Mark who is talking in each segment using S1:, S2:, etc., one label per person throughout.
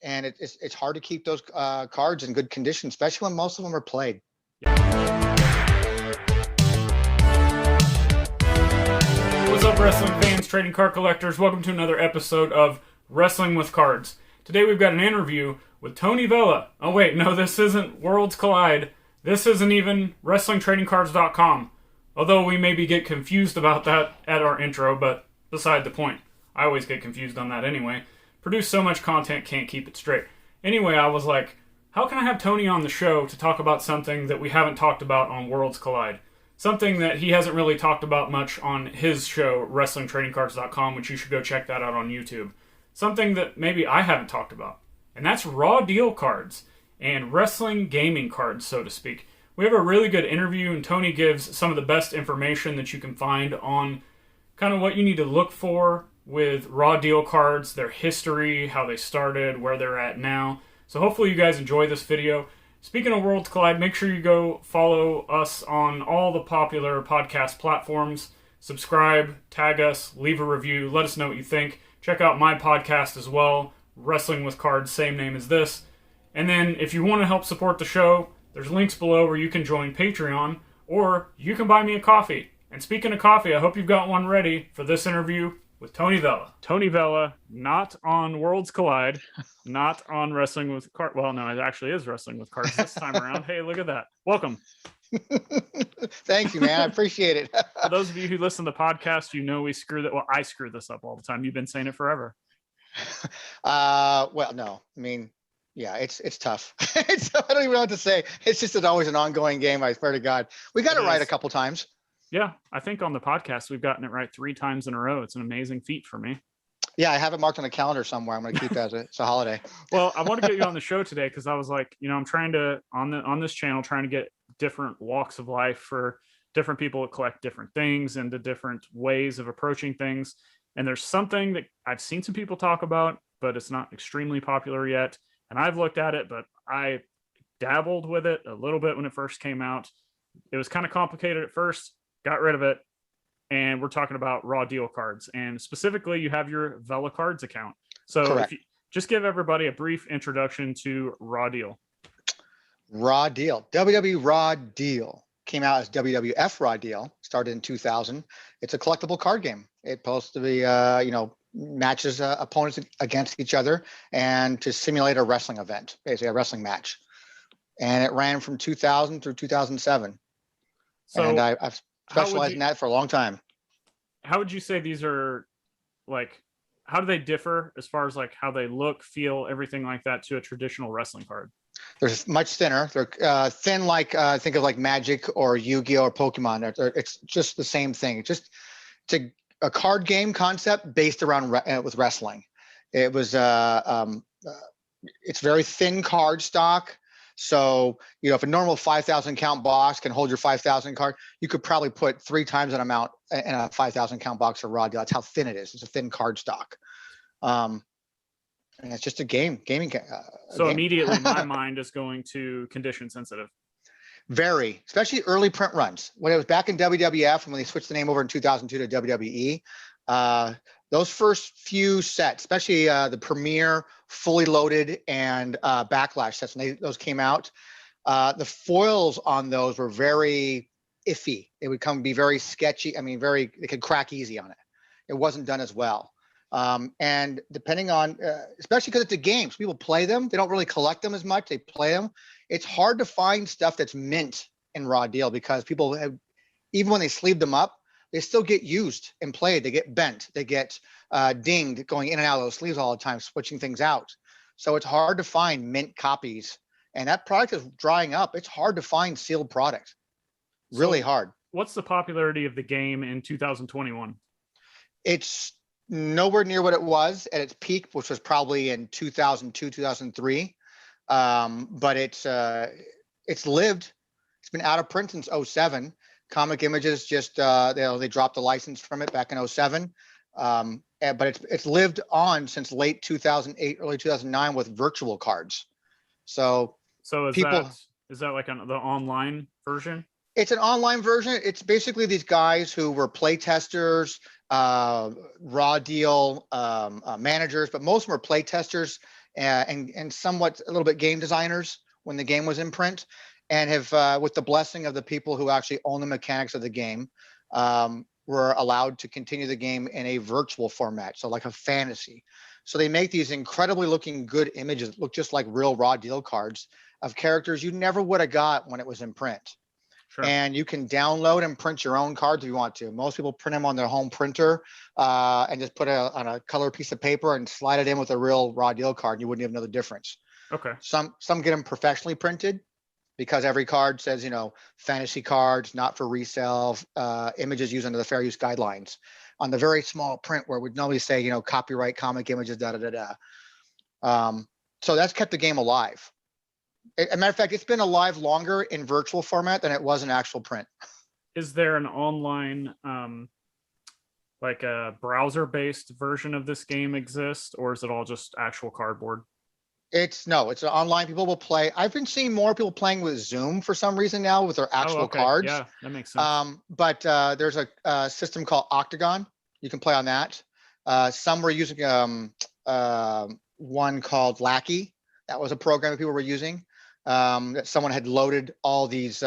S1: and it's hard to keep those cards in good condition, especially when most of them are played.
S2: What's up, wrestling fans, trading card collectors? Welcome to another episode of Wrestling with Cards. Today we've got an interview with Tony Vela. Oh wait, no, this isn't Worlds Collide. This isn't even WrestlingTradingCards.com. Although we maybe get confused about that at our intro, but beside the point. I always get confused on that anyway. Produce so much content, can't keep it straight. Anyway, I was like, how can I have Tony on the show to talk about something that we haven't talked about on Worlds Collide? Something that he hasn't really talked about much on his show, WrestlingTradingCards.com, which you should go check that out on YouTube. Something that maybe I haven't talked about. And that's Raw Deal cards and wrestling gaming cards, so to speak. We have a really good interview, and Tony gives some of the best information that you can find on kind of what you need to look for with Raw Deal cards, their history, how they started, where they're at now. So hopefully you guys enjoy this video. Speaking of Worlds Collide, make sure you go follow us on all the popular podcast platforms. Subscribe, tag us, leave a review, let us know what you think. Check out my podcast as well, Wrestling with Cards, same name as this. And then if you want to help support the show, there's links below where you can join Patreon, or you can buy me a coffee. And speaking of coffee, I hope you've got one ready for this interview with Tony Vela. Tony Vela, not on Worlds Collide, not on Wrestling with Cards. Well, no, it actually is Wrestling with Cards this time around. Hey, look at that. Welcome.
S1: Thank you, man. I appreciate it.
S2: For those of you who listen to the podcast, you know we screw that. Well, I screw this up all the time. You've been saying it forever.
S1: Well, no. I mean, yeah, it's tough. I don't even know what to say. It's just always an ongoing game. I swear to God, we got it right a couple times.
S2: Yeah, I think on the podcast we've gotten it right 3 times in a row. It's an amazing feat for me.
S1: Yeah, I have it marked on the calendar somewhere. I'm going to keep that as a holiday.
S2: Well, I want to get you on the show today because I was like, I'm trying to on this channel trying to get different walks of life for different people that collect different things and the different ways of approaching things. And there's something that I've seen some people talk about, but it's not extremely popular yet. And I've looked at it, but I dabbled with it a little bit when it first came out. It was kind of complicated at first. Got rid of it, and we're talking about Raw Deal cards, and specifically you have your Velacards account. So if you just give everybody a brief introduction to Raw Deal.
S1: Raw Deal, WWE Raw Deal came out as WWF Raw Deal, started in 2000. It's a collectible card game. It's supposed to be matches opponents against each other and to simulate a wrestling event, basically a wrestling match. And it ran from 2000 through 2007. So and I've specialized in that for a long time.
S2: How would you say these are, like, how do they differ as far as like how they look, feel, everything like that to a traditional wrestling card?
S1: They're much thinner. They're thin, like think of like Magic or Yu-Gi-Oh or Pokemon. It's just the same thing. It's a card game concept based around with wrestling. It was it's very thin card stock. So, if a normal 5,000 count box can hold your 5,000 card, you could probably put 3 times that amount in a 5,000 count box of Raw Deal. That's how thin it is. It's a thin card stock. And it's just a gaming.
S2: So immediately my mind is going to condition sensitive.
S1: Very, especially early print runs. When it was back in WWF and when they switched the name over in 2002 to WWE, those first few sets, especially the Premier, Fully Loaded, and Backlash sets, when those came out, the foils on those were very iffy. It would be very sketchy. I mean, they could crack easy on it. It wasn't done as well. And depending on, especially because it's a game, so people play them. They don't really collect them as much. They play them. It's hard to find stuff that's mint in Raw Deal because people have, even when they sleeve them up, they still get used and played. They get bent. They get dinged going in and out of those sleeves all the time, switching things out. So it's hard to find mint copies. And that product is drying up. It's hard to find sealed product. Really hard.
S2: What's the popularity of the game in 2021?
S1: It's nowhere near what it was at its peak, which was probably in 2002, 2003. But it's lived. It's been out of print since 2007. Comic Images just they dropped the license from it back in 2007, but it's lived on since late 2008, early 2009 with virtual cards. So
S2: is that like the online version?
S1: It's an online version. It's basically these guys who were play testers, Raw Deal managers, but most of them are play testers and somewhat a little bit game designers when the game was in print, and have, with the blessing of the people who actually own the mechanics of the game, were allowed to continue the game in a virtual format, so like a fantasy. So they make these incredibly looking good images that look just like real raw deal cards of characters you never would have got when it was in print.
S2: Sure.
S1: And you can download and print your own cards if you want to. Most people print them on their home printer and just put it on a color piece of paper and slide it in with a real raw deal card. And you wouldn't even know the difference.
S2: Okay.
S1: Some get them professionally printed because every card says, fantasy cards, not for resale, images used under the fair use guidelines. On the very small print where we'd normally say, copyright comic images, so that's kept the game alive. As a matter of fact, it's been alive longer in virtual format than it was in actual print.
S2: Is there an online, like a browser-based version of this game exist, or is it all just actual cardboard?
S1: It's online. People will play. I've been seeing more people playing with Zoom for some reason now with their actual cards.
S2: Yeah, that makes sense.
S1: But there's a system called Octagon. You can play on that. Some were using one called Lackey. That was a program that people were using. That someone had loaded all these,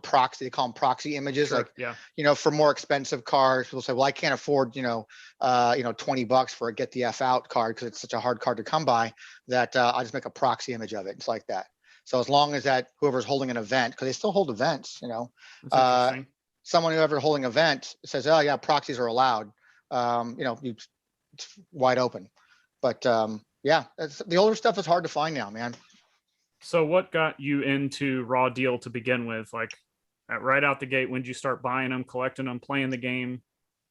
S1: proxy, they call them proxy images.
S2: Sure,
S1: like,
S2: yeah.
S1: For more expensive cards, people say, well, I can't afford, $20 for a get the F out card because it's such a hard card to come by that I'll just make a proxy image of it. It's like that. So as long as that whoever's holding an event, because they still hold events,
S2: That's interesting.
S1: someone whoever holding an event says, oh yeah, proxies are allowed. It's wide open. But the older stuff is hard to find now, man.
S2: So what got you into Raw Deal to begin with? Like right out the gate, when did you start buying them, collecting them, playing the game?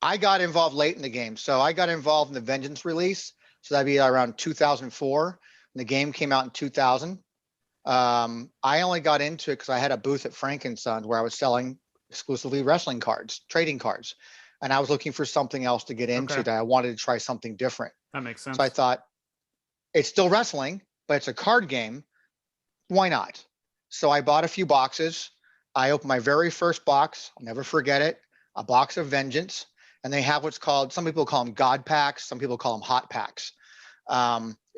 S1: I got involved late in the game. So I got involved in the Vengeance release. So that'd be around 2004. And the game came out in 2000. I only got into it because I had a booth at Frank & Sons where I was selling exclusively wrestling cards, trading cards. And I was looking for something else to get into that I wanted to try something different.
S2: That makes sense.
S1: So I thought, it's still wrestling, but it's a card game. Why not? So I bought a few boxes. I opened my very first box. I'll never forget it. A box of Vengeance. And they have what's called, some people call them God packs. Some people call them hot packs.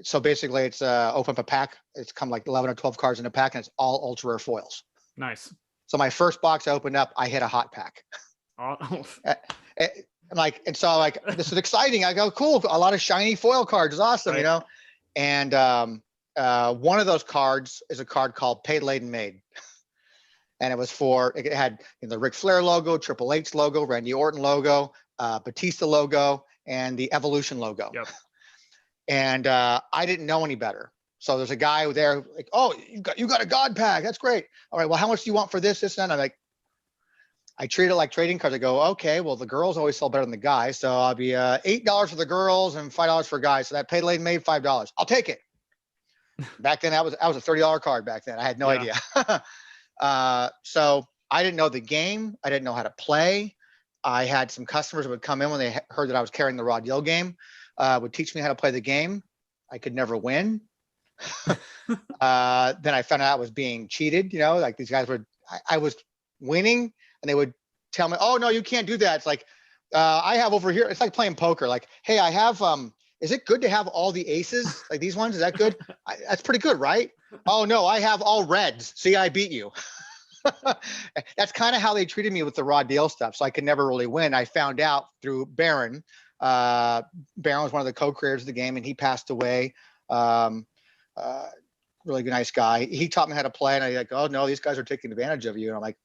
S1: So basically it's open up a pack. It's come like 11 or 12 cards in a pack and it's all ultra rare foils.
S2: Nice.
S1: So my first box I opened up, I hit a hot pack. And so this is exciting. I go, cool. A lot of shiny foil cards is awesome,
S2: right.
S1: And one of those cards is a card called Paid, Laden, Made. And it had the Ric Flair logo, Triple H logo, Randy Orton logo, Batista logo, and the Evolution logo.
S2: Yep.
S1: And I didn't know any better. So there's a guy there like, oh, you got a God pack. That's great. All right, well, how much do you want for this, and I'm like, I treat it like trading cards. I go, okay, well, the girls always sell better than the guys. So I'll be $8 for the girls and $5 for guys. So that Paid, Laden, Made, $5. I'll take it. Back then, that was a $30 card back then. I had no idea. So I didn't know the game. I didn't know how to play. I had some customers that would come in when they heard that I was carrying the Raw Deal game, would teach me how to play the game. I could never win. Then I found out I was being cheated. Like these guys I was winning and they would tell me, oh, no, you can't do that. It's like, I have over here. It's like playing poker. Like, hey, I have, is it good to have all the aces? Like these ones, is that good? That's pretty good, right? Oh no, I have all reds. See, I beat you. That's kind of how they treated me with the Raw Deal stuff. So I could never really win. I found out through Baron. Baron was one of the co-creators of the game and he passed away. Really nice guy. He taught me how to play and I like, oh no, these guys are taking advantage of you. And I'm like,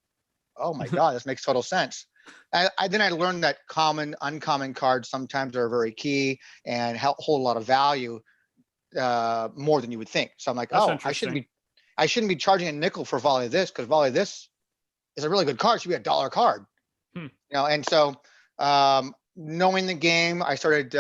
S1: oh my God, this makes total sense. Then I learned that common, uncommon cards sometimes are very key and hold a lot of value more than you would think. So I'm like, I shouldn't be charging a nickel for volley this because volley this is a really good card. It should be $1 card. And so knowing the game, I started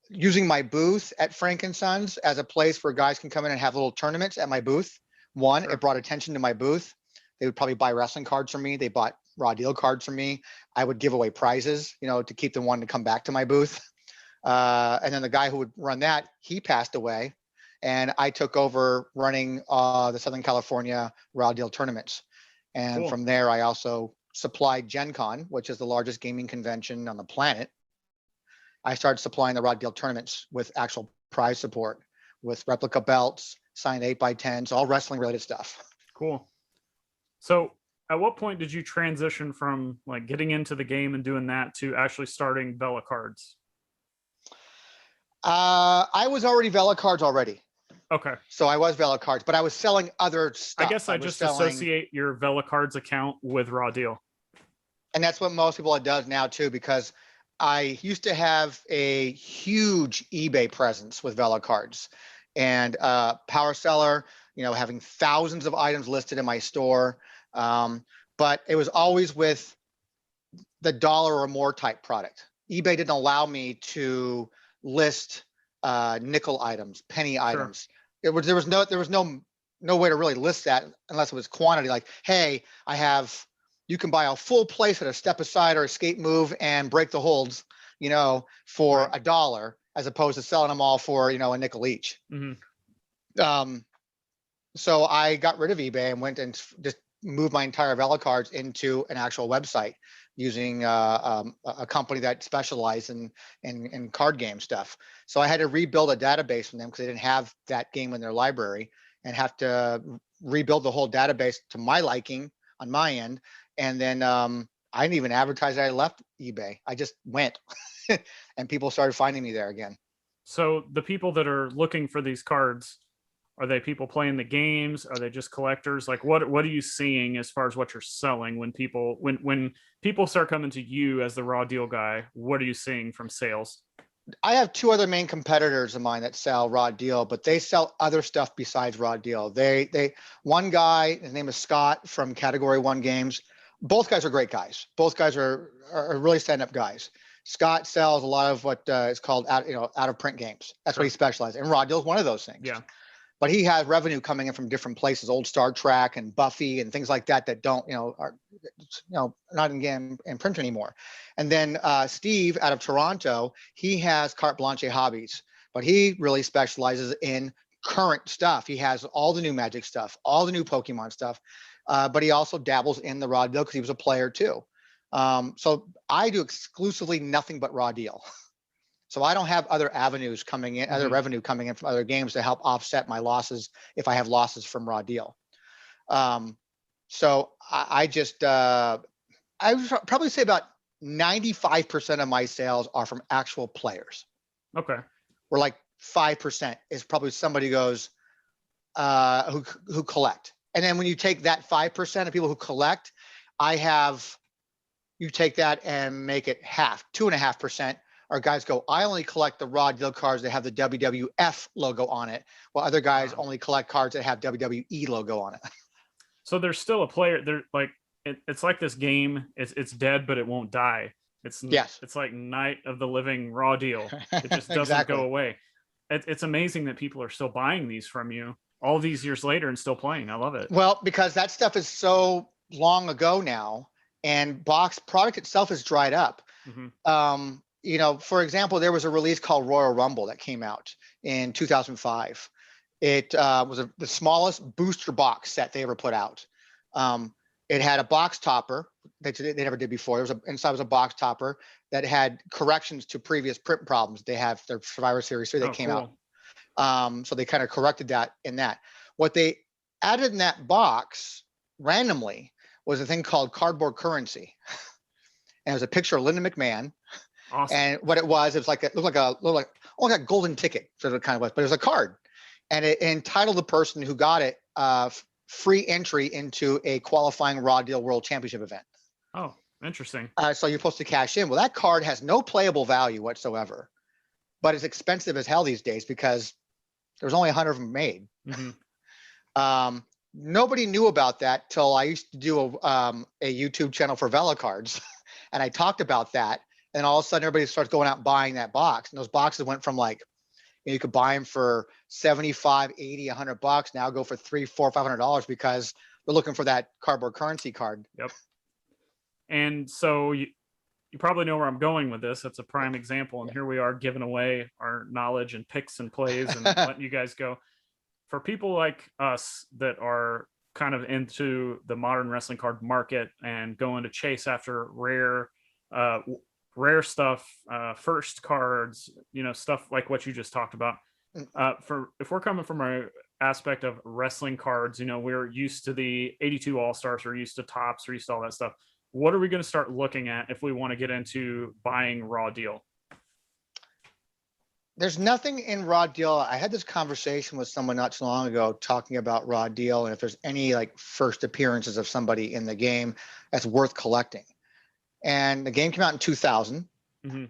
S1: using my booth at Frank & Sons as a place where guys can come in and have little tournaments at my booth. One, it brought attention to my booth. They would probably buy wrestling cards from me. They bought Raw Deal cards from me. I would give away prizes, to keep them wanting to come back to my booth. And then the guy who would run that, he passed away. And I took over running the Southern California Raw Deal tournaments. And from there, I also supplied Gen Con, which is the largest gaming convention on the planet. I started supplying the Raw Deal tournaments with actual prize support, with replica belts, signed 8x10s, all wrestling related stuff.
S2: Cool. So at what point did you transition from like getting into the game and doing that to actually starting Velacards?
S1: I was already Velacards already.
S2: Okay.
S1: So I was Velacards, but I was selling other stuff.
S2: I guess I just associate your Velacards account with Raw Deal.
S1: And that's what most people does now too, because I used to have a huge eBay presence with Velacards and power seller, having thousands of items listed in my store. But it was always with the dollar or more type product. eBay didn't allow me to list nickel items, penny items. There was no way to really list that unless it was quantity. Like, hey, you can buy a full place at a step aside or escape move and break the holds, for $1, as opposed to selling them all for a nickel each.
S2: Mm-hmm.
S1: So I got rid of eBay and went and just moved my entire Velacards into an actual website using a company that specialized in card game stuff. So I had to rebuild a database from them because they didn't have that game in their library, and have to rebuild the whole database to my liking on my end. And then I didn't even advertise that I left eBay. I just went and people started finding me there again.
S2: So the people that are looking for these cards, are they people playing the games? Are they just collectors? Like what are you seeing as far as what you're selling when people start coming to you as the Raw Deal guy? What are you seeing from sales?
S1: I have two other main competitors of mine that sell Raw Deal, but they sell other stuff besides Raw Deal. One guy, his name is Scott from Category 1 Games. Both guys are great guys. Both guys are really stand-up guys. Scott sells a lot of what is called out of print games. That's what he specializes in. Raw Deal is one of those things.
S2: Yeah.
S1: But he has revenue coming in from different places, old Star Trek and Buffy and things like that don't, are, not in print anymore. And then Steve out of Toronto, he has Carte Blanche Hobbies, but he really specializes in current stuff. He has all the new Magic stuff, all the new Pokemon stuff, but he also dabbles in the Raw Deal because he was a player too. So I do exclusively nothing but Raw Deal. So I don't have other avenues coming in, other revenue coming in from other games to help offset my losses if I have losses from Raw Deal. So I would probably say about 95% of my sales are from actual players.
S2: Okay.
S1: Where like 5% is probably somebody goes who collect. And then when you take that 5% of people who collect, you take that and make it half, 2.5%. Our guys go, I only collect the Raw Deal cards that have the WWF logo on it, while other guys only collect cards that have WWE logo on it.
S2: So there's still a player there. Like it's like this game. It's dead, but it won't die. It's like Night of the Living Raw Deal. It just doesn't go away. It's amazing that people are still buying these from you all these years later and still playing. I love it.
S1: Well, because that stuff is so long ago now, and box product itself is dried up. Mm-hmm. For example, there was a release called Royal Rumble that came out in 2005. It was the smallest booster box set they ever put out. It had a box topper that they never did before. Inside was a box topper that had corrections to previous print problems. They have their Survivor Series 3 that came out. So they kind of corrected that in that. What they added in that box randomly was a thing called cardboard currency. And it was a picture of Linda McMahon.
S2: Awesome.
S1: And what it looked like a golden ticket, sort of kind of was, but it was a card, and it entitled the person who got it free entry into a qualifying Raw Deal World Championship event.
S2: Oh, interesting.
S1: So you're supposed to cash in. Well, that card has no playable value whatsoever, but it's expensive as hell these days because there's only 100 of them made. Mm-hmm. Nobody knew about that till I used to do a YouTube channel for Velacards, and I talked about that. And all of a sudden, everybody starts going out and buying that box. And those boxes went from like, you could buy them for $75, $80, $100. Now go for $300, $400, $500 because they're looking for that cardboard currency card.
S2: Yep. And so you probably know where I'm going with this. That's a prime example. And here we are giving away our knowledge and picks and plays and letting you guys go. For people like us that are kind of into the modern wrestling card market and going to chase after rare stuff, first cards, stuff like what you just talked about. If we're coming from a aspect of wrestling cards, we're used to the 82 All-Stars, we're used to Tops, we're used to all that stuff. What are we going to start looking at if we want to get into buying Raw Deal?
S1: There's nothing in Raw Deal. I had this conversation with someone not too long ago talking about Raw Deal, and if there's any like first appearances of somebody in the game that's worth collecting. And the game came out in 2000.
S2: Mm-hmm.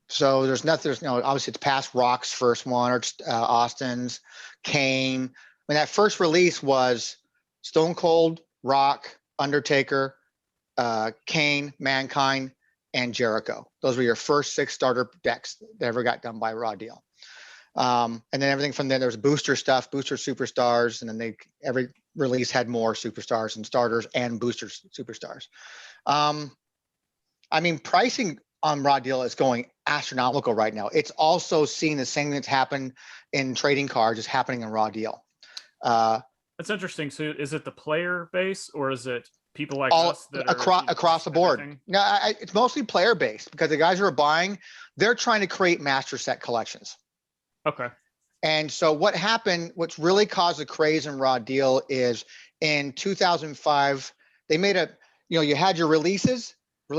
S1: So there's nothing, obviously it's past Rock's first one, or Austin's, Kane. When that first release was Stone Cold, Rock, Undertaker, Kane, Mankind, and Jericho. Those were your first 6 starter decks that ever got done by Raw Deal. And then everything from there was booster stuff, booster superstars, and then every release had more superstars and starters and booster superstars. Pricing on Raw Deal is going astronomical right now. It's also seeing the same that's happened in trading cards is happening in Raw Deal.
S2: That's interesting. So is it the player base or is it people like us that
S1: across the board?
S2: Everything?
S1: No, it's mostly player based because the guys who are buying, they're trying to create master set collections.
S2: Okay. And
S1: so what's really caused the craze in Raw Deal is in 2005, they made you had your release, and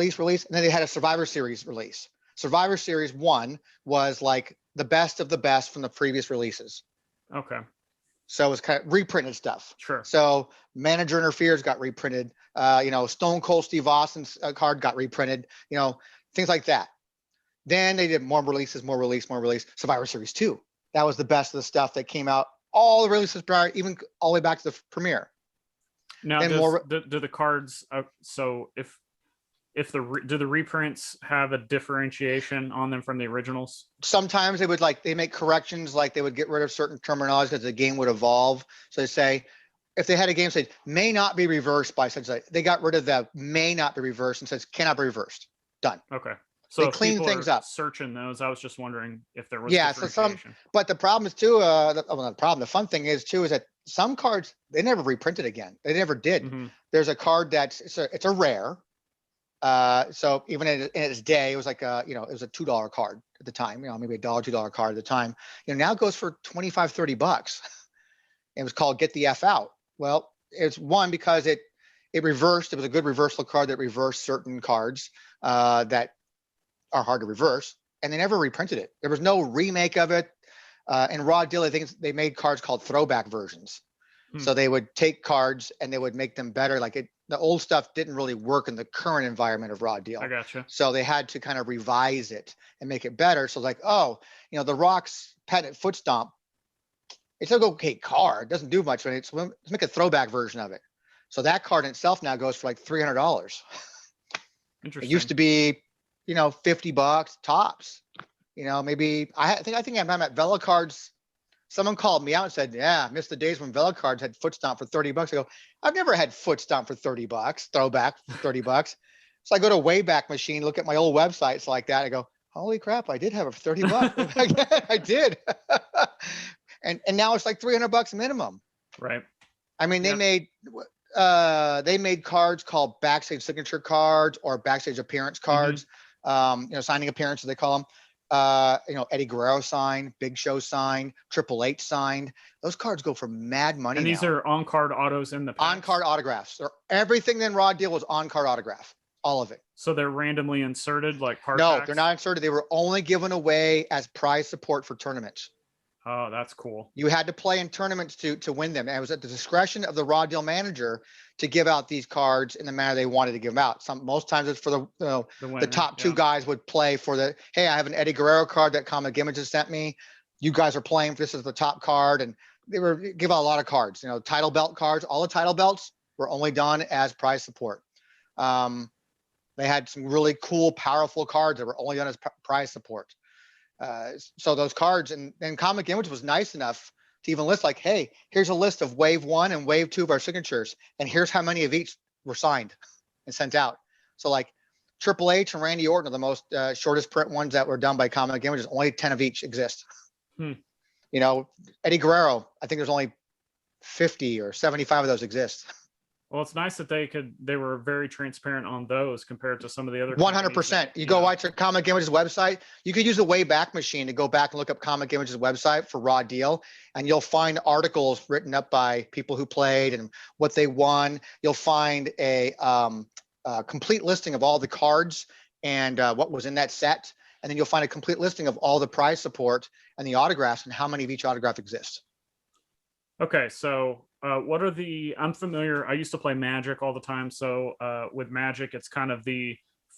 S1: then they had a Survivor Series release. Survivor Series 1 was like the best of the best from the previous releases.
S2: Okay.
S1: So it was kind of reprinted stuff.
S2: Sure.
S1: So Manager Interferes got reprinted. Stone Cold Steve Austin's card got reprinted. Things like that. Then they did more release. Survivor Series 2. That was the best of the stuff that came out. All the releases prior, even all the way back to the premiere.
S2: Now, do the cards? So do the reprints have a differentiation on them from the originals?
S1: Sometimes they make corrections, like they would get rid of certain terminology because the game would evolve. So they say, if they had a game say may not be reversed by such, they got rid of the may not be reversed and says cannot be reversed. Done.
S2: Okay. So
S1: they clean things up.
S2: Searching those, I was just wondering if there was
S1: differentiation. But the problem is too. The fun thing is that some cards they never reprinted again. They never did.
S2: Mm-hmm.
S1: There's a card it's a rare. So even in its day, it was like it was a $2 card at the time, maybe $1, $2 card at the time. Now it goes for $25, $30. It was called Get the F Out. Well, it's one because it reversed. It was a good reversal card that reversed certain cards that are hard to reverse, and they never reprinted it. There was no remake of it. In Raw Deal, I think they made cards called throwback versions. So they would take cards and they would make them better. The old stuff didn't really work in the current environment of Raw Deal.
S2: I gotcha.
S1: So they had to kind of revise it and make it better. So the Rock's patent foot stomp, it's an okay card. It doesn't do much, but let's make a throwback version of it. So that card in itself now goes for like $300.
S2: Interesting.
S1: It used to be, $50 tops. Maybe I think I'm at Velacards. Someone called me out and said, "Yeah, I missed the days when Velacards had foot stomp for $30." I go, "I've never had foot stomp for $30. Throwback for $30." So I go to Wayback Machine, look at my old websites like that. I go, "Holy crap! I did have it for $30. I did." and now it's like $300 minimum.
S2: Right.
S1: They made cards called backstage signature cards or backstage appearance cards. Signing appearances they call them. Eddie Guerrero signed, Big Show signed, Triple H signed. Those cards go for mad money.
S2: And these are on-card autos in the packs?
S1: On-card autographs. Everything in Raw Deal was on-card autograph. All of it.
S2: So they're randomly inserted like card
S1: No,
S2: packs?
S1: They're not inserted. They were only given away as prize support for tournaments.
S2: Oh, that's cool.
S1: You had to play in tournaments to win them. And it was at the discretion of the Raw Deal manager to give out these cards in the manner they wanted to give them out. Most times it's for the top two guys would play for hey, I have an Eddie Guerrero card that Comic Images sent me. You guys are playing. This is the top card. And they were give out a lot of cards, title belt cards. All the title belts were only done as prize support. They had some really cool, powerful cards that were only done as prize support. So those cards and Comic Image was nice enough to even list hey, here's a list of wave 1 and wave 2 of our signatures. And here's how many of each were signed and sent out. So Triple H and Randy Orton are the most shortest print ones that were done by Comic Images. Only 10 of each exist. Eddie Guerrero, I think there's only 50 or 75 of those exist.
S2: Well, it's nice that they were very transparent on those compared to some of the other companies
S1: 100%.
S2: that,
S1: You go right to Comic Image's website. You could use the Wayback Machine to go back and look up Comic Image's website for Raw Deal, and you'll find articles written up by people who played and what they won. You'll find a complete listing of all the cards and what was in that set, and then you'll find a complete listing of all the prize support and the autographs and how many of each autograph exists.
S2: Okay, so what are I'm familiar, I used to play Magic all the time. So with Magic, it's kind of the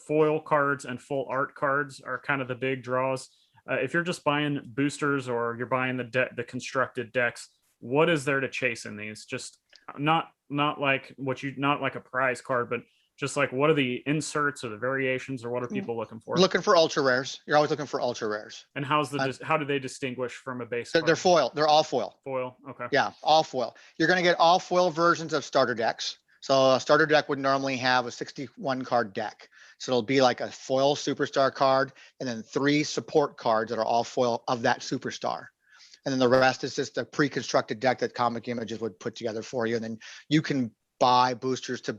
S2: foil cards and full art cards are kind of the big draws. If you're just buying boosters or you're buying the constructed decks, what is there to chase in these? Just not like not like a prize card, but just like what are the inserts or the variations or what are people looking for?
S1: Looking for ultra rares. You're always looking for ultra rares.
S2: And how do they distinguish from a base
S1: card? They're foil. They're all foil.
S2: Foil. Okay.
S1: Yeah, all foil. You're going to get all foil versions of starter decks. So a starter deck would normally have a 61 card deck. So it'll be like a foil superstar card and then 3 support cards that are all foil of that superstar. And then the rest is just a pre-constructed deck that Comic Images would put together for you. And then you can buy boosters to,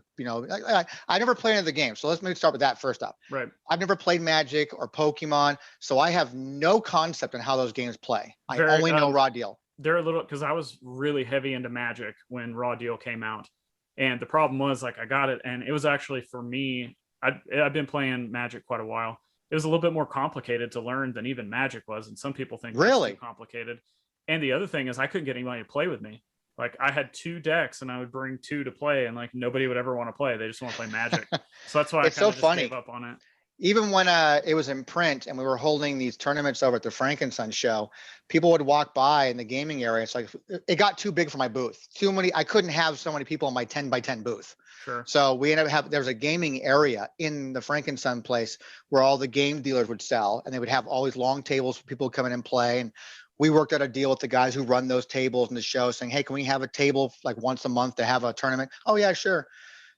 S1: I never played any of the games. So let's maybe start with that first up.
S2: Right.
S1: I've never played Magic or Pokemon, so I have no concept on how those games play. I only know Raw Deal.
S2: They're a little, because I was really heavy into Magic when Raw Deal came out. And the problem was like I got it and it was actually for me, I've been playing Magic quite a while. It was a little bit more complicated to learn than even Magic was. And some people think
S1: really
S2: it's too complicated. And the other thing is I couldn't get anybody to play with me. Like I had 2 decks and I would bring 2 to play and like nobody would ever want to play. They just want to play Magic. So that's why
S1: it's
S2: I kind
S1: so
S2: of
S1: funny.
S2: gave up on it.
S1: Even when it was in print and we were holding these tournaments over at the Frankenstein show, people would walk by in the gaming area. It's like, it got too big for my booth. Too many, I couldn't have so many people in my 10 by 10 booth.
S2: Sure.
S1: So we ended up there was a gaming area in the Frankenstein place where all the game dealers would sell, and they would have all these long tables for people to come in and play. And we worked out a deal with the guys who run those tables in the show saying, hey, can we have a table like once a month to have a tournament? Oh yeah, sure.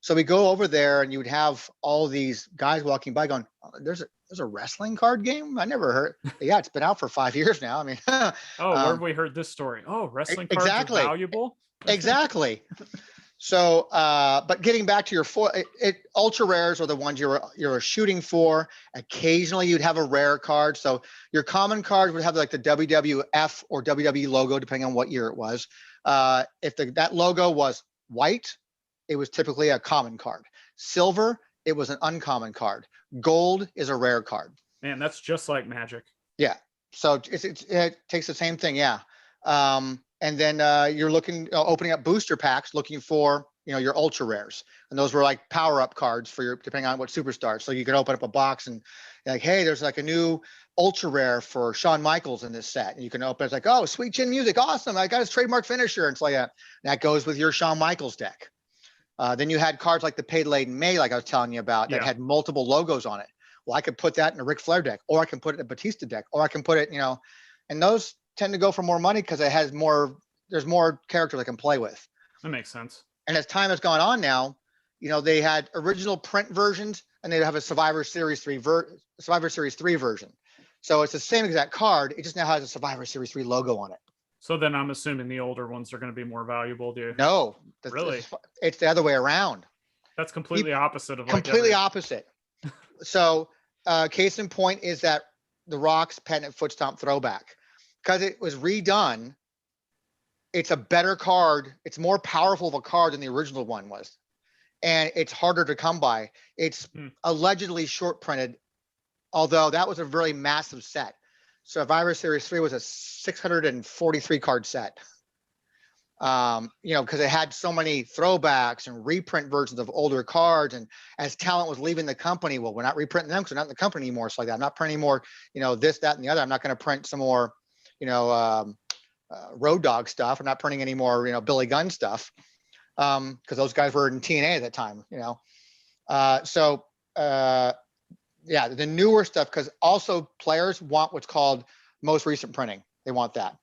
S1: So we go over there and you would have all these guys walking by going, oh, there's a wrestling card game? I never heard. Yeah, it's been out for 5 years now. I mean,
S2: where have we heard this story? Oh, wrestling cards are valuable?
S1: Exactly. So, but getting back to your ultra rares are the ones you're shooting for. Occasionally you'd have a rare card. So your common card would have like the WWF or WWE logo, depending on what year it was. If that logo was white, it was typically a common card. Silver, it was an uncommon card. Gold is a rare card.
S2: Man, that's just like Magic.
S1: Yeah. So it takes the same thing. Yeah. And then you're opening up booster packs, looking for, your ultra rares. And those were like power up cards for depending on what superstar. So you could open up a box and like, hey, there's like a new ultra rare for Shawn Michaels in this set. And you can open, it's like, oh, Sweet Chin Music. Awesome. I got his trademark finisher. And it's like, that goes with your Shawn Michaels deck. Then you had cards like the Paid Laden May, like I was telling you about, that had multiple logos on it. Well, I could put that in a Ric Flair deck, or I can put it in a Batista deck, or I can put it, and those tend to go for more money because there's more characters I can play with.
S2: That makes sense.
S1: And as time has gone on now, they had original print versions and they have a Survivor Series 3 version. So it's the same exact card. It just now has a Survivor Series 3 logo on it.
S2: So then I'm assuming the older ones are going to be more valuable, dude.
S1: No.
S2: Really?
S1: It's the other way around.
S2: That's completely opposite of
S1: completely opposite. So case in point is that the Rock's Pendant Foot Stomp throwback. Because it was redone, it's a better card. It's more powerful of a card than the original one was. And it's harder to come by. It's allegedly short printed, although that was a really massive set. Survivor Series 3 was a 643 card set. Because it had so many throwbacks and reprint versions of older cards. And as talent was leaving the company, well, we're not reprinting them because they're not in the company anymore. So like that, I'm not printing more, this, that, and the other. I'm not going to print some more, Road Dogg stuff. I'm not printing any more, Billy Gunn stuff. Because those guys were in TNA at that time, the newer stuff, because also players want what's called most recent printing. They want that.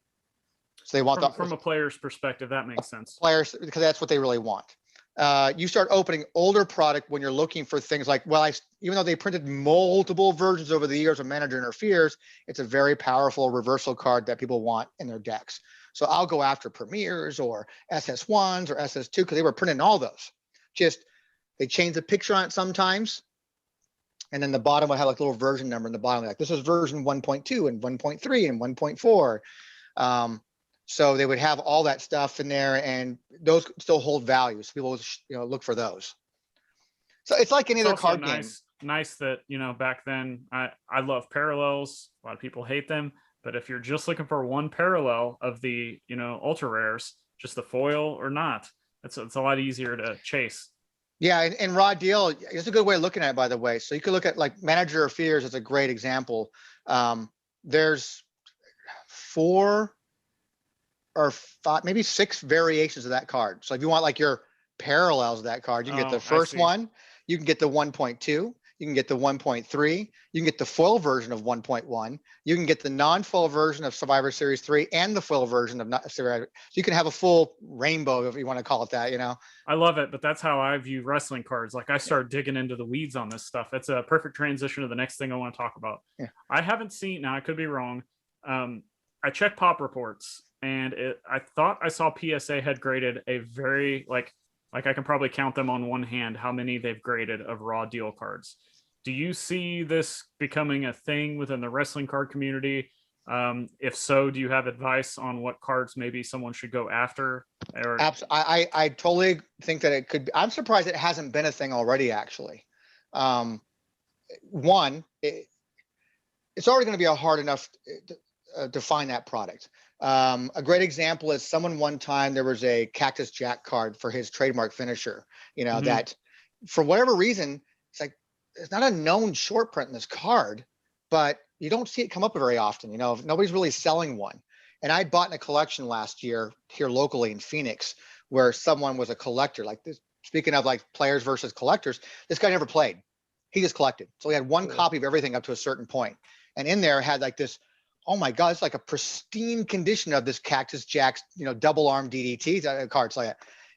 S1: So they want
S2: from a player's perspective, that makes sense.
S1: Players, because that's what they really want. You start opening older product when you're looking for things like, even though they printed multiple versions over the years of Manager Interferes, it's a very powerful reversal card that people want in their decks. So I'll go after Premiers or SS1s or SS2 because they were printing all those. just, they change the picture on it sometimes. And then the bottom will have like a little version number in the bottom. Like this is version 1.2 and 1.3 and 1.4. So they would have all that stuff in there, and those still hold value. So people, look for those. So it's like any other card game.
S2: Nice that, back then, I love parallels. A lot of people hate them, but if you're just looking for one parallel of the, ultra rares, just the foil or not, it's a lot easier to chase.
S1: Yeah, and Raw Deal is a good way of looking at it, by the way. So you could look at like Manager of Fears is a great example. There's 4 or 5, maybe 6 variations of that card. So if you want like your parallels of that card, you can get the first one, you can get the 1.2, you can get the 1.3, you can get the foil version of 1.1, you can get the non-foil version of Survivor Series 3 and the foil version of Survivor. So you can have a full rainbow, if you want to call it that,
S2: I love it, but that's how I view wrestling cards. Like I start digging into the weeds on this stuff. It's a perfect transition to the next thing I want to talk about.
S1: Yeah.
S2: I haven't seen, now I could be wrong. I checked pop reports, and I thought I saw PSA had graded a very, like I can probably count them on one hand how many they've graded of Raw Deal cards. Do you see this becoming a thing within the wrestling card community? If so, do you have advice on what cards maybe someone should go after?
S1: I totally think that it could be. I'm surprised it hasn't been a thing already, actually. One, it's already going to be hard enough to find that product. A great example is someone one time, there was a Cactus Jack card for his trademark finisher, that for whatever reason, it's like, it's not a known short print in this card, but you don't see it come up very often. Nobody's really selling one. And I bought in a collection last year here locally in Phoenix, where someone was a collector. Like this, speaking of like players versus collectors, this guy never played. He just collected. So he had one copy of everything up to a certain point. And in there had like this, oh my God, it's like a pristine condition of this Cactus Jack's, double arm DDT card.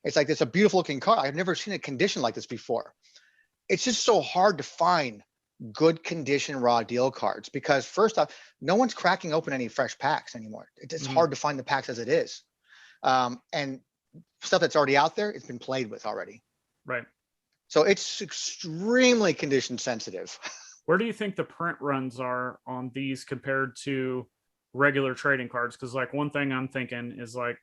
S1: It's like, it's a beautiful looking card. I've never seen a condition like this before. It's just so hard to find good condition Raw Deal cards because first off, no one's cracking open any fresh packs anymore. It's hard to find the packs as it is. And stuff that's already out there, it's been played with already.
S2: Right.
S1: So it's extremely condition sensitive.
S2: Where do you think the print runs are on these compared to regular trading cards? Because like one thing I'm thinking is like,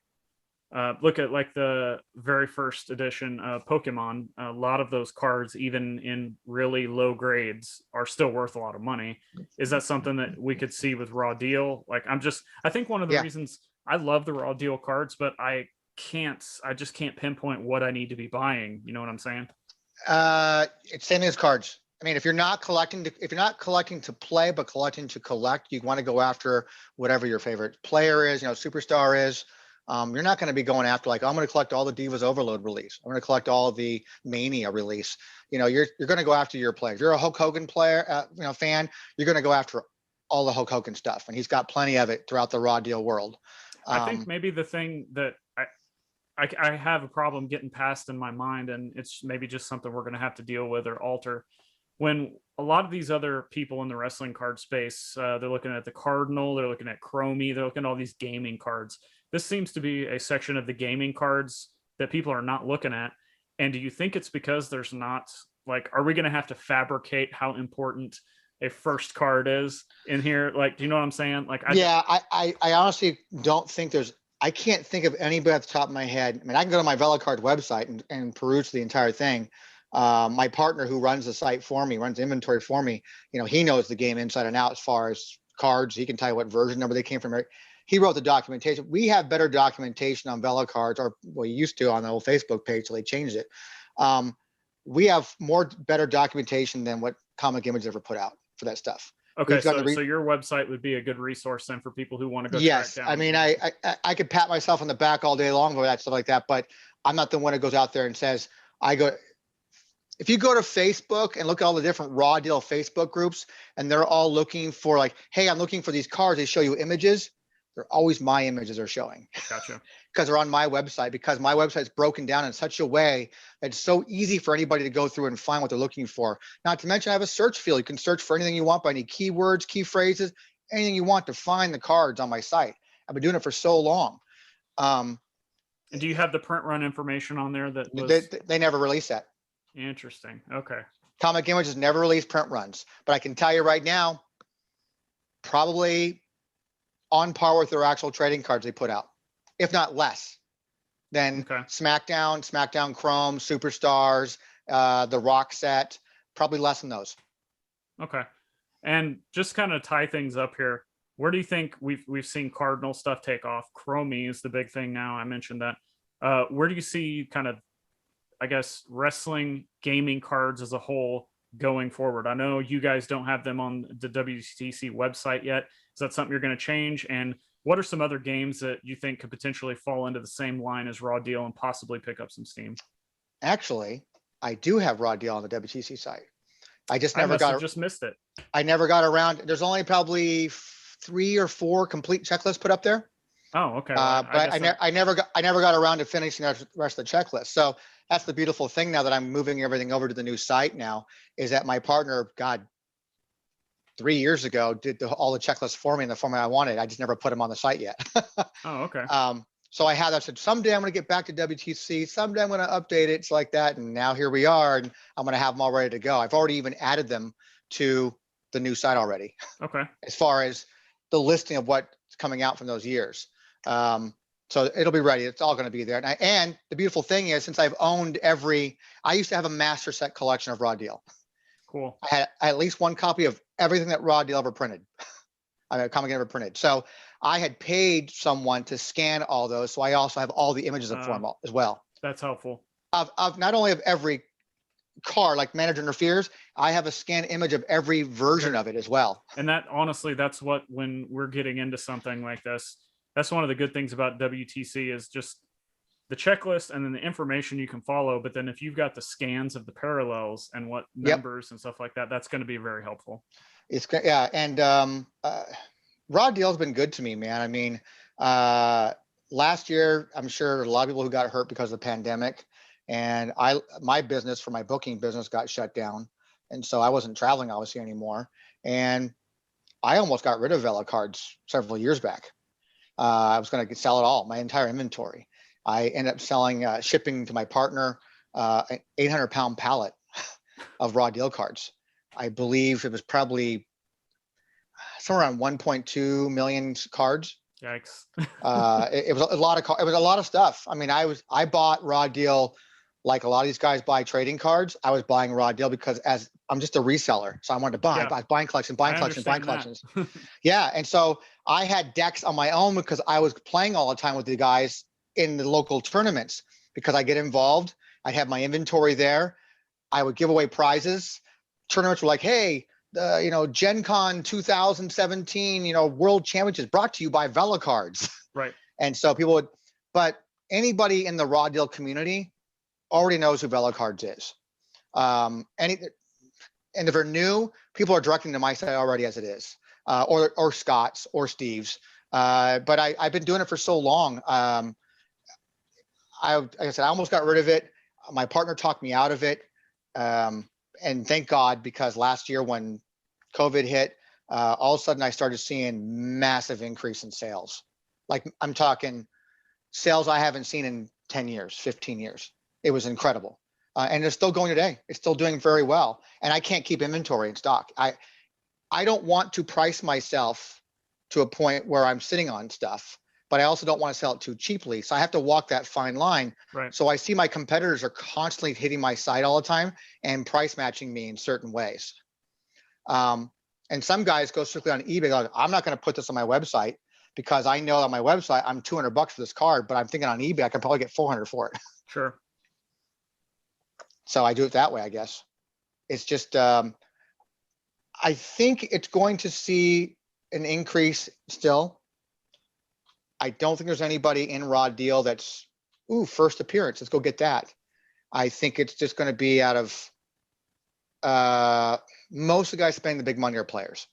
S2: look at like the very first edition of Pokemon. A lot of those cards, even in really low grades, are still worth a lot of money. Is that something that we could see with Raw Deal? Like I think one of the reasons I love the Raw Deal cards, but I just can't pinpoint what I need to be buying. You know what I'm saying?
S1: It's same as cards. I mean, if you're not collecting to play, but collecting to collect, you want to go after whatever your favorite player is, superstar is. You're not going to be going after like, I'm going to collect all the Divas Overload release. I'm going to collect all of the Mania release. You're going to go after your player. If you're a Hulk Hogan player, fan, you're going to go after all the Hulk Hogan stuff, and he's got plenty of it throughout the Raw Deal world.
S2: I think maybe the thing that I have a problem getting past in my mind, and it's maybe just something we're going to have to deal with or alter. When a lot of these other people in the wrestling card space, they're looking at the Cardinal, they're looking at Chromie, they're looking at all these gaming cards. This seems to be a section of the gaming cards that people are not looking at. And do you think it's because there's not, like, are we going to have to fabricate how important a first card is in here? Like, do you know what I'm saying? Like,
S1: I honestly don't think I can't think of anybody at the top of my head. I mean, I can go to my Velacards website and peruse the entire thing. My partner who runs the site for me, runs inventory for me, he knows the game inside and out as far as cards. He can tell you what version number they came from. He wrote the documentation. We have better documentation on Velacards, or we used to on the old Facebook page, so they changed it. We have better documentation than what Comic Image ever put out for that stuff.
S2: Okay, so your website would be a good resource then for people who want to go
S1: yes,
S2: track down.
S1: I mean, I could pat myself on the back all day long for that stuff like that, but I'm not the one who goes out there and says, if you go to Facebook and look at all the different Raw Deal Facebook groups, and they're all looking for like, hey, I'm looking for these cards, they show you images. They're always my images are showing.
S2: Gotcha.
S1: Because they're on my website, because my website's broken down in such a way that it's so easy for anybody to go through and find what they're looking for. Not to mention I have a search field. You can search for anything you want by any keywords, key phrases, anything you want to find the cards on my site. I've been doing it for so long.
S2: And do you have the print run information on there that
S1: They,
S2: was
S1: they never release that.
S2: interesting? Okay.
S1: Comic Images never released print runs, but I can tell you right now, probably on par with their actual trading cards they put out, if not less than
S2: Okay.
S1: SmackDown Chrome, Superstars, the Rock set, probably less than those.
S2: Okay. And just kind of tie things up here. Where do you think we've seen Cardinal stuff take off? Chromie is the big thing now. I mentioned that. Where do you see kind of, I guess, wrestling gaming cards as a whole going forward? I know you guys don't have them on the WTC website yet. Is that something you're going to change? And what are some other games that you think could potentially fall into the same line as Raw Deal and possibly pick up some steam?
S1: Actually, I do have Raw Deal on the WTC site. I just
S2: I
S1: never
S2: must
S1: got
S2: have just missed it.
S1: I never got around. There's only probably 3 or 4 complete checklists put up there.
S2: Oh, okay.
S1: Well, but I never got around to finishing the rest of the checklist. So that's the beautiful thing now that I'm moving everything over to the new site now, is that my partner, God, 3 years ago did all the checklists for me in the format I wanted. I just never put them on the site yet.
S2: Oh, okay.
S1: So I had that. Said someday I'm going to get back to WTC. Someday I'm going to update it. It's like that. And now here we are, and I'm going to have them all ready to go. I've already even added them to the new site already.
S2: Okay.
S1: As far as the listing of what's coming out from those years. So it'll be ready. It's all going to be there. And the beautiful thing is, since I've owned I used to have a master set collection of Raw Deal.
S2: Cool.
S1: I had at least one copy of everything that Raw Deal ever printed. I mean, Comic ever printed. So I had paid someone to scan all those. So I also have all the images of them as well.
S2: That's helpful.
S1: Of not only of every card, like Manager Interferes, I have a scanned image of every version of it as well.
S2: And that, honestly, that's what, when we're getting into something like this, that's one of the good things about WTC is just the checklist and then the information you can follow. But then if you've got the scans of the parallels and what numbers and stuff like that, that's going to be very helpful.
S1: It's great. Yeah. And Raw Deal's been good to me, man. I mean, last year, I'm sure a lot of people who got hurt because of the pandemic, and my business, for my booking business, got shut down. And so I wasn't traveling obviously anymore. And I almost got rid of Velacards several years back. I was going to sell it all, my entire inventory. I ended up selling, shipping to my partner, an 800-pound pallet of Raw Deal cards. I believe it was probably somewhere around 1.2 million cards.
S2: Yikes.
S1: It was a lot of, it was a lot of stuff. I mean, I bought Raw Deal like a lot of these guys buy trading cards. I was buying Raw Deal because as I'm just a reseller, so I wanted to buy. I was buying collections. Yeah, and so I had decks on my own because I was playing all the time with the guys in the local tournaments because I get involved. I'd have my inventory there. I would give away prizes. Tournaments were like, hey, Gen Con 2017, World Championships brought to you by Velacards.
S2: Right.
S1: And so people would, but anybody in the Raw Deal community already knows who Velacards is. And if they're new, people are directing to my site already as it is, or Scott's or Steve's. But I've been doing it for so long. Like I said, I almost got rid of it. My partner talked me out of it. And thank God, because last year when COVID hit, all of a sudden I started seeing massive increase in sales. Like I'm talking sales I haven't seen in 10 years, 15 years. It was incredible. And it's still going today. It's still doing very well. And I can't keep inventory in stock. I don't want to price myself to a point where I'm sitting on stuff, but I also don't want to sell it too cheaply. So I have to walk that fine line.
S2: Right.
S1: So I see my competitors are constantly hitting my site all the time and price matching me in certain ways. And some guys go strictly on eBay. Like, I'm not going to put this on my website because I know on my website, I'm $200 for this card, but I'm thinking on eBay, I can probably get 400 for it.
S2: Sure.
S1: So I do it that way, I guess. It's just, I think it's going to see an increase still. I don't think there's anybody in Raw Deal that's, first appearance, let's go get that. I think it's just going to be out of, most of the guys spending the big money are players.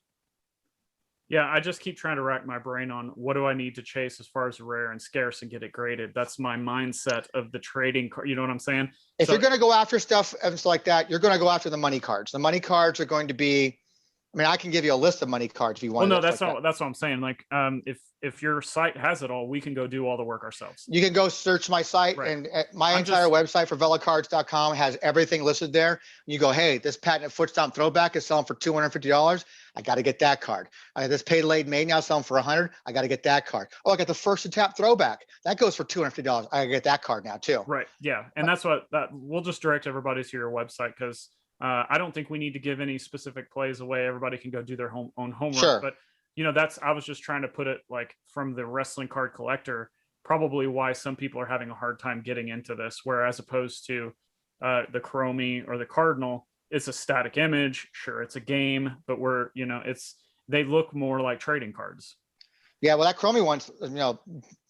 S2: Yeah, I just keep trying to rack my brain on what do I need to chase as far as rare and scarce and get it graded. That's my mindset of the trading card. You know what I'm saying?
S1: If you're going to go after stuff like that, you're going to go after the money cards. The money cards are going to be I mean, I can give you a list of money cards if you want.
S2: Well, no, that's what I'm saying. Like, if your site has it all, we can go do all the work ourselves.
S1: You can go search my site,
S2: Right.
S1: and my entire website for Velacards.com has everything listed there. You go, hey, this patented foot stomp throwback is selling for $250. I got to get that card. This paid laid made now selling for $100. I got to get that card. Oh, I got the first to tap throwback. That goes for $250. I got to get that card now too.
S2: Right. Yeah. And that's what we'll just direct everybody to your website, because I don't think we need to give any specific plays away. Everybody can go do their own homework.
S1: Sure.
S2: But I was just trying to put it like from the wrestling card collector, probably why some people are having a hard time getting into this, whereas opposed to the Chromie or the Cardinal, it's a static image. Sure, it's a game, but they look more like trading cards.
S1: Yeah, well, that Chromie one's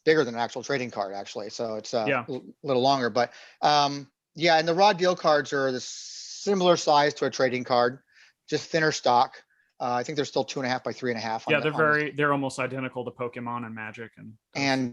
S1: bigger than an actual trading card, actually. So it's a little longer. But and the Raw Deal cards are the similar size to a trading card, just thinner stock. I think they're still 2.5 by 3.5.
S2: Yeah, they're almost identical to Pokemon and Magic,
S1: and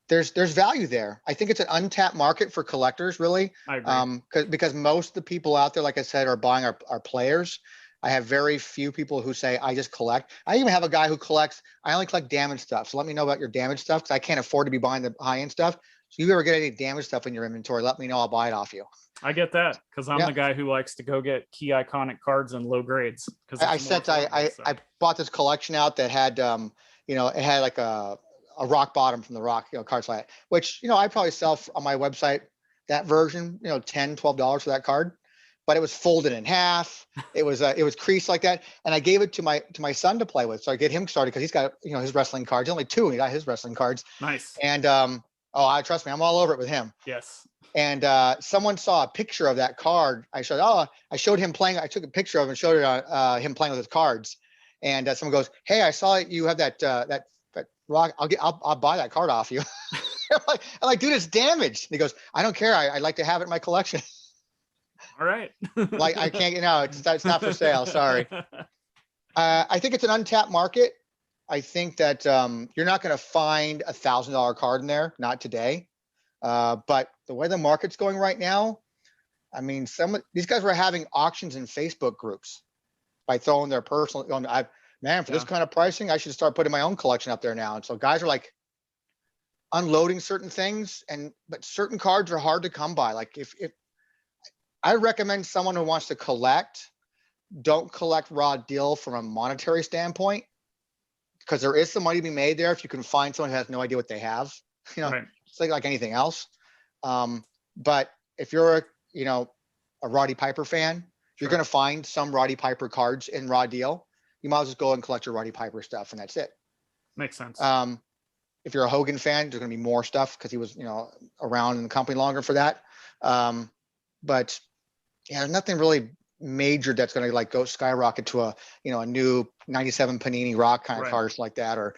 S1: there's value there. I think it's an untapped market for collectors, really.
S2: I agree.
S1: Because most of the people out there, like I said, are buying our players. I have very few people who say, I just collect. I even have a guy who collects, I only collect damaged stuff. So let me know about your damaged stuff, because I can't afford to be buying the high-end stuff. So you ever get any damaged stuff in your inventory, let me know. I'll buy it off you.
S2: I get that, because I'm the guy who likes to go get key iconic cards in low grades.
S1: I bought this collection out that had, it had like a rock bottom from the rock, cards like that, which, I probably sell on my website, that version, $10, $12 for that card. But it was folded in half. It was creased like that. And I gave it to my son to play with. So I get him started, because he's got, his wrestling cards. He's only 2 and he got his wrestling cards.
S2: Nice.
S1: And, I trust me, I'm all over it with him.
S2: Yes.
S1: And someone saw a picture of that card. I showed him playing. I took a picture of it and showed it on him playing with his cards. And someone goes, hey, I saw you have that rock. I'll buy that card off you. I'm like, dude, it's damaged. And he goes, I don't care. I'd like to have it in my collection.
S2: All right.
S1: Like, I can't, it's not for sale. Sorry. I think it's an untapped market. I think that you're not going to find $1,000 card in there, not today. But the way the market's going right now, I mean, these guys were having auctions in Facebook groups by throwing their personal, for this kind of pricing, I should start putting my own collection up there now. And so guys are like unloading certain things, but certain cards are hard to come by. Like if I recommend someone who wants to collect, don't collect Raw Deal from a monetary standpoint, because there is some money to be made there if you can find someone who has no idea what they have.
S2: Right.
S1: It's like anything else. But if you're a Roddy Piper fan, you're going to find some Roddy Piper cards in Raw Deal. You might as well just go and collect your Roddy Piper stuff, and that's it.
S2: Makes sense.
S1: If you're a Hogan fan, there's going to be more stuff because he was, around in the company longer for that. But there's nothing really major that's going to like go skyrocket to a new 97 Panini Rock kind of cards like that, or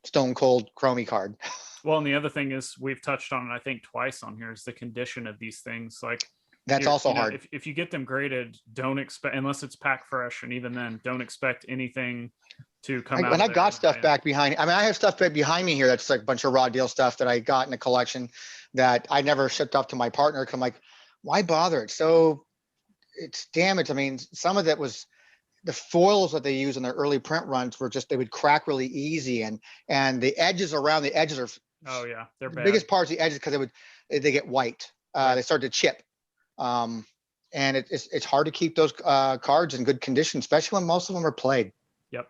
S1: Stone Cold Chromie card.
S2: Well, and the other thing is, we've touched on it, I think, twice on here, is the condition of these things. Like,
S1: that's also hard.
S2: If you get them graded, don't expect, unless it's pack fresh, and even then, don't expect anything to come out.
S1: And I got stuff back behind. I mean, I have stuff back behind me here that's like a bunch of Raw Deal stuff that I got in a collection that I never shipped off to my partner. Cause I'm like, why bother? It's damaged. I mean, some of that was the foils that they use in their early print runs were just, they would crack really easy, and the edges around the edges are.
S2: Oh yeah, they're bad.
S1: The biggest part is the edges, because they get white. They start to chip. And it's hard to keep those cards in good condition, especially when most of them are played.
S2: Yep.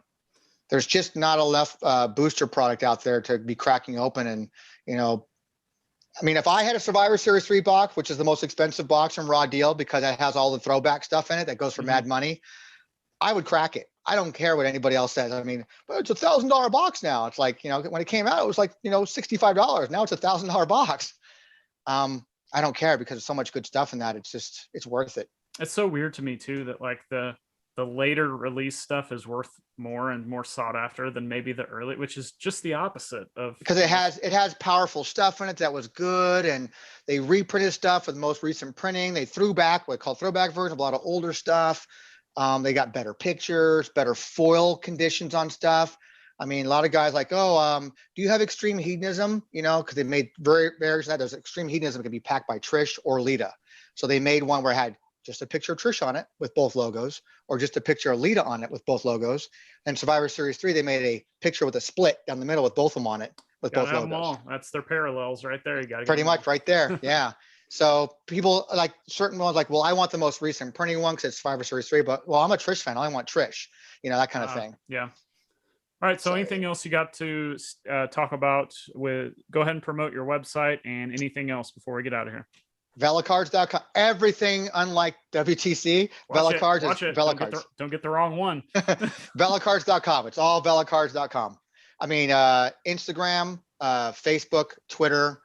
S1: There's just not enough booster product out there to be cracking open. And, I mean, if I had a Survivor Series 3 box, which is the most expensive box from Raw Deal because it has all the throwback stuff in it that goes for mad money, I would crack it. I don't care what anybody else says. I mean, but it's $1,000 box now. It's like, when it came out, it was like, $65. Now it's $1,000 box. I don't care, because there's so much good stuff in that. It's worth it.
S2: It's so weird to me too, that like the later release stuff is worth more and more sought after than maybe the early, which is just the opposite of,
S1: because it has powerful stuff in it that was good, and they reprinted stuff with the most recent printing. They threw back what called throwback version of a lot of older stuff. They got better pictures, better foil conditions on stuff. I mean, a lot of guys like, do you have Extreme Hedonism? Because they made various of that. There's Extreme Hedonism could be packed by Trish or Lita. So they made one where it had just a picture of Trish on it with both logos, or just a picture of Lita on it with both logos. And Survivor Series 3, they made a picture with a split down the middle with both of them on it, with both
S2: Have them
S1: logos.
S2: all. That's their parallels right there. You got to
S1: Pretty much right there. Yeah. So people like certain ones like, well, I want the most recent printing one because it's Survivor Series 3, but well, I'm a Trish fan. I want Trish, that kind of thing.
S2: Yeah. All right. So anything else you got to talk about go ahead and promote your website and anything else before we get out of here.
S1: Velacards.com. Everything unlike WTC. Velacards is Velacards.
S2: Don't get the wrong one.
S1: Velacards.com. It's all Velacards.com. I mean, Instagram, Facebook, Twitter.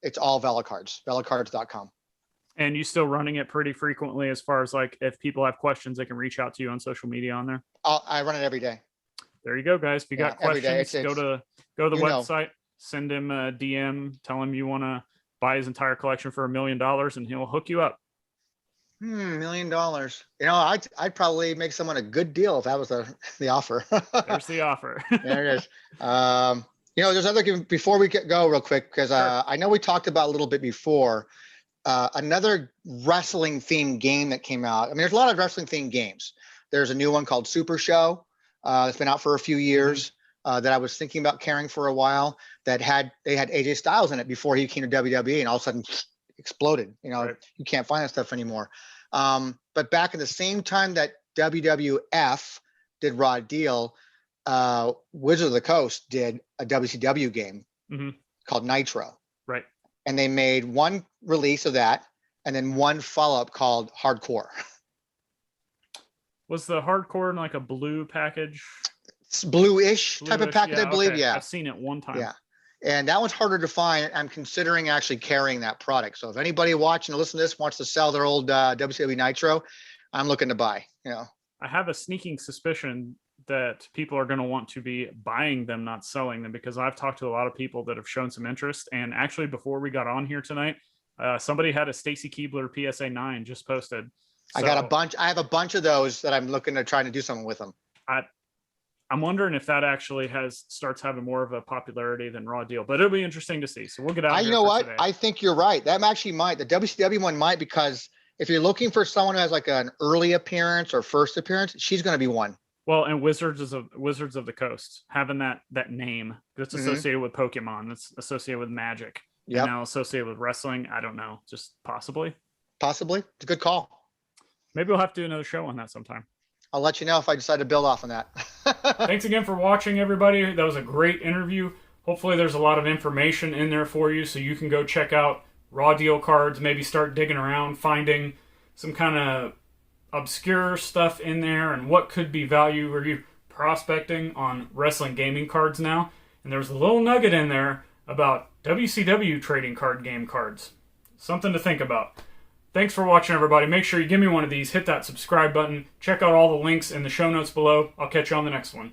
S1: It's all Velacards. Velacards.com.
S2: And you still running it pretty frequently as far as like if people have questions, they can reach out to you on social media on there?
S1: I run it every day.
S2: There you go, guys. If you got questions, go to the website, send him a DM, tell him you want to buy his entire collection for $1 million, and he'll hook you up.
S1: $1 million. I'd probably make someone a good deal if that was the offer.
S2: There's the offer.
S1: There it is. There's other, before we go real quick, because
S2: Sure.
S1: I know we talked about a little bit before, another wrestling themed game that came out. I mean, there's a lot of wrestling themed games. There's a new one called Super Show. It's been out for a few years. That I was thinking about carrying for a while, they had AJ Styles in it before he came to WWE, and all of a sudden exploded.
S2: Right.
S1: You can't find that stuff anymore. But back in the same time that WWF did Raw Deal, Wizard of the Coast did a WCW game called Nitro.
S2: Right.
S1: And they made one release of that and then one follow-up called Hardcore.
S2: Was the Hardcore in like a blue package?
S1: It's bluish type of package, I believe.
S2: Okay.
S1: Yeah.
S2: I've seen it one time.
S1: Yeah. And that one's harder to find. I'm considering actually carrying that product. So if anybody watching or listening to this wants to sell their old WCW Nitro, I'm looking to buy.
S2: I have a sneaking suspicion that people are going to want to be buying them, not selling them, because I've talked to a lot of people that have shown some interest. And actually, before we got on here tonight, somebody had a Stacy Keibler PSA 9 just posted. So,
S1: I have a bunch of those that I'm looking to try to do something with them.
S2: I'm wondering if that actually starts having more of a popularity than Raw Deal, but it'll be interesting to see. So we'll get out.
S1: You know what? Today. I think you're right. That actually might. The WCW one might, because if you're looking for someone who has like an early appearance or first appearance, she's going to be one.
S2: Well, and Wizards of the Coast, having that name that's associated with Pokemon, that's associated with Magic, and now associated with wrestling. I don't know, just possibly.
S1: Possibly, it's a good call.
S2: Maybe we'll have to do another show on that sometime.
S1: I'll let you know if I decide to build off on that.
S2: Thanks again for watching, everybody. That was a great interview. Hopefully there's a lot of information in there for you so you can go check out Raw Deal cards, maybe start digging around, finding some kind of obscure stuff in there and what could be value. Are you prospecting on wrestling gaming cards now? And there's a little nugget in there about WCW trading card game cards. Something to think about. Thanks for watching, everybody. Make sure you give me one of these. Hit that subscribe button. Check out all the links in the show notes below. I'll catch you on the next one.